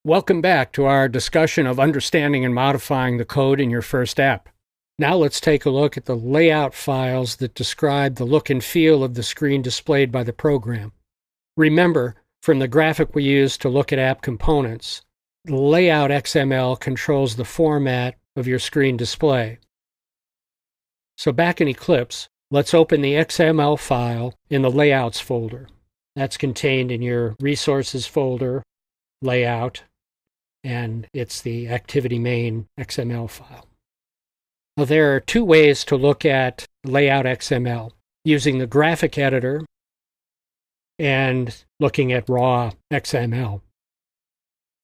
Welcome back to our discussion of understanding and modifying the code in your first app. Now let's take a look at the layout files that describe the look and feel of the screen displayed by the program. Remember, from the graphic we used to look at app components, the layout XML controls the format of your screen display. So back in Eclipse, let's open the XML file in the Layouts folder. That's contained in your Resources folder, Layout, and it's the Activity Main XML file. Now, there are two ways to look at Layout XML, using the graphic editor and looking at raw XML.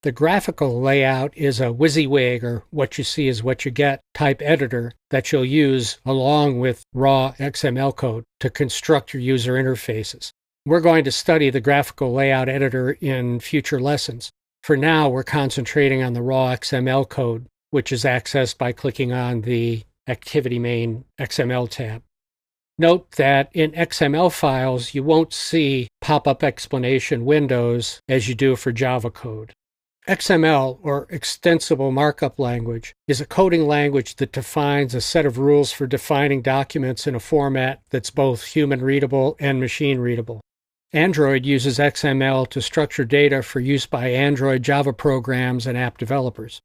The graphical layout is a WYSIWYG, or what you see is what you get, type editor that you'll use along with raw XML code to construct your user interfaces. We're going to study the graphical layout editor in future lessons. For now, we're concentrating on the raw XML code, which is accessed by clicking on the Activity Main XML tab. Note that in XML files, you won't see pop-up explanation windows as you do for Java code. XML, or Extensible Markup Language, is a coding language that defines a set of rules for defining documents in a format that's both human-readable and machine-readable. Android uses XML to structure data for use by Android Java programs and app developers.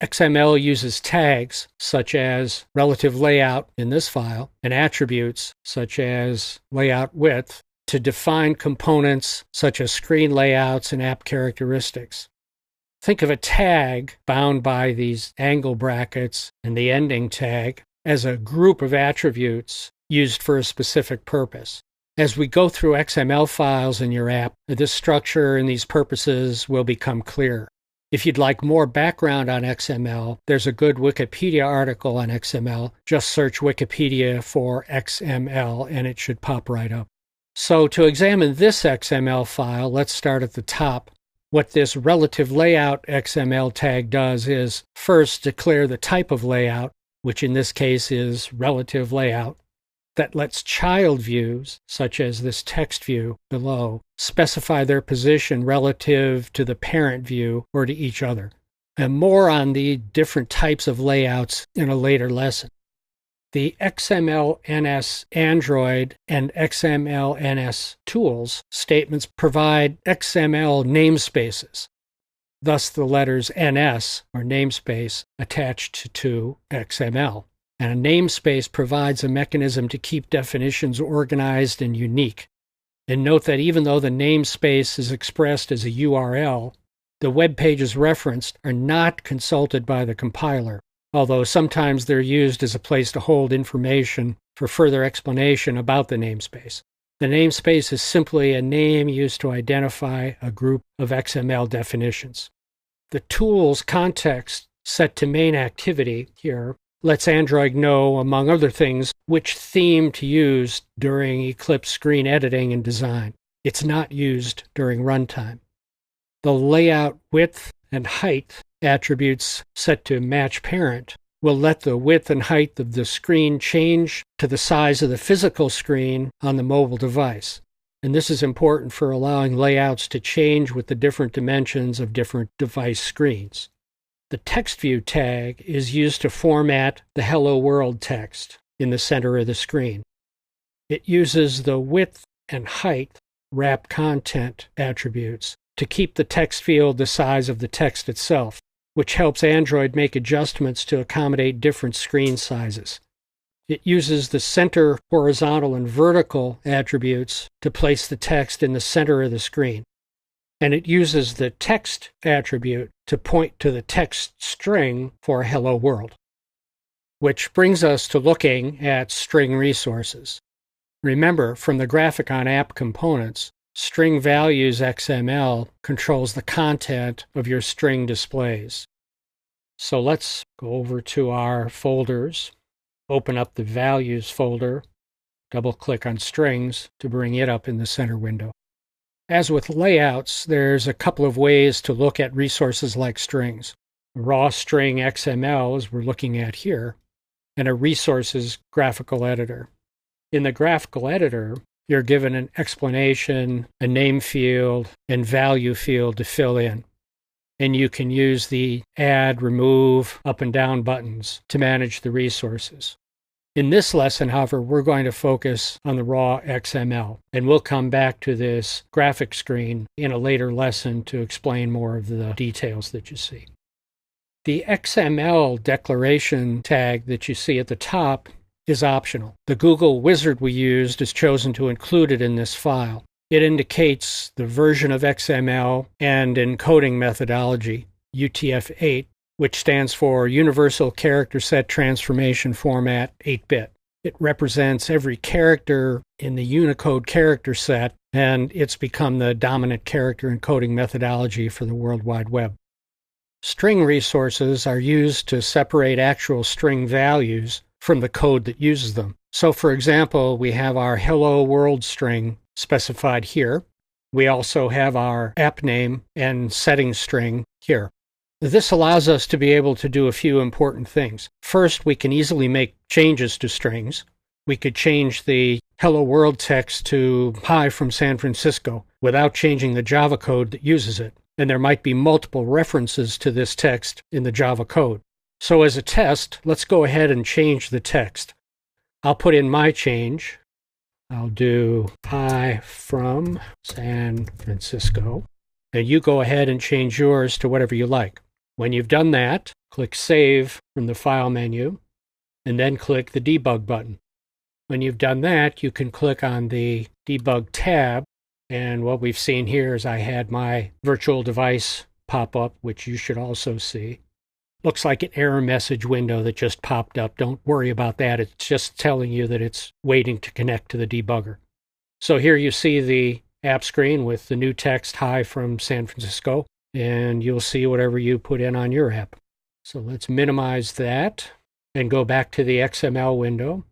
XML uses tags, such as relative layout in this file, and attributes, such as layout width, to define components such as screen layouts and app characteristics. Think of a tag bound by these angle brackets and the ending tag as a group of attributes used for a specific purpose. As we go through XML files in your app, this structure and these purposes will become clear. If you'd like more background on XML, there's a good Wikipedia article on XML. Just search Wikipedia for XML and it should pop right up. So to examine this XML file, let's start at the top. What this relative layout XML tag does is first declare the type of layout, which in this case is relative layout. That lets child views, such as this text view below, specify their position relative to the parent view or to each other. And more on the different types of layouts in a later lesson. The XML-NS Android and XML-NS Tools statements provide XML namespaces. Thus, the letters NS, or namespace, attached to XML. And a namespace provides a mechanism to keep definitions organized and unique. And note that even though the namespace is expressed as a URL, the web pages referenced are not consulted by the compiler, although sometimes they're used as a place to hold information for further explanation about the namespace. The namespace is simply a name used to identify a group of XML definitions. The tool's context set to main activity here lets Android know, among other things, which theme to use during Eclipse screen editing and design. It's not used during runtime. The layout width and height attributes set to match parent will let the width and height of the screen change to the size of the physical screen on the mobile device. And this is important for allowing layouts to change with the different dimensions of different device screens. The text view tag is used to format the Hello World text in the center of the screen. It uses the width and height wrap content attributes to keep the text field the size of the text itself, which helps Android make adjustments to accommodate different screen sizes. It uses the center horizontal and vertical attributes to place the text in the center of the screen. And it uses the text attribute to point to the text string for Hello World. Which brings us to looking at string resources. Remember, from the graphic on app components, string values XML controls the content of your string displays. So let's go over to our folders, open up the values folder, double-click on strings to bring it up in the center window. As with layouts, there's a couple of ways to look at resources like strings. Raw string XML, as we're looking at here, and a resources graphical editor. In the graphical editor, you're given an explanation, a name field, and value field to fill in. and you can use the add, remove, up and down buttons to manage the resources. In this lesson, however, we're going to focus on the raw XML, and we'll come back to this graphic screen in a later lesson to explain more of the details that you see. The XML declaration tag that you see at the top is optional. The Google wizard we used has chosen to include it in this file. It indicates the version of XML and encoding methodology, UTF-8, which stands for Universal Character Set Transformation Format 8-bit. It represents every character in the Unicode character set, and it's become the dominant character encoding methodology for the World Wide Web. String resources are used to separate actual string values from the code that uses them. So, for example, we have our Hello World string specified here. We also have our app name and settings string here. This allows us to be able to do a few important things. First, we can easily make changes to strings. We could change the Hello World text to Hi from San Francisco without changing the Java code that uses it. And there might be multiple references to this text in the Java code. So as a test, let's go ahead and change the text. I'll put in my change. I'll do Hi from San Francisco. And you go ahead and change yours to whatever you like. When you've done that, click Save from the File menu, and then click the Debug button. When you've done that, you can click on the Debug tab, and what we've seen here is I had my virtual device pop up, which you should also see. Looks like an error message window that just popped up. Don't worry about that. It's just telling you that it's waiting to connect to the debugger. So here you see the app screen with the new text, Hi from San Francisco, and you'll see whatever you put in on your app. So let's minimize that and go back to the XML window.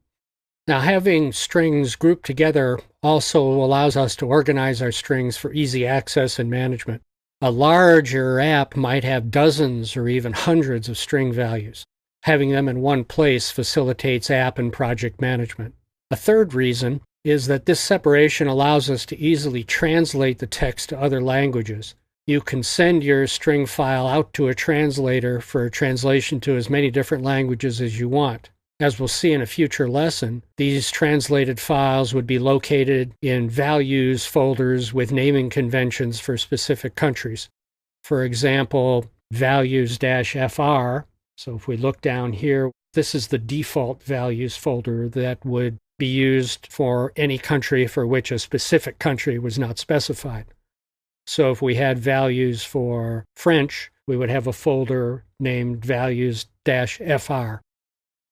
Now, having strings grouped together also allows us to organize our strings for easy access and management. A larger app might have dozens or even hundreds of string values. Having them in one place facilitates app and project management. A third reason is that this separation allows us to easily translate the text to other languages. You can send your string file out to a translator for translation to as many different languages as you want. As we'll see in a future lesson, these translated files would be located in values folders with naming conventions for specific countries. For example, values-fr. So if we look down here, this is the default values folder that would be used for any country for which a specific country was not specified. So if we had values for French, we would have a folder named values-fr.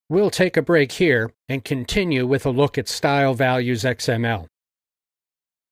We'll take a break here and continue with a look at Style Values XML.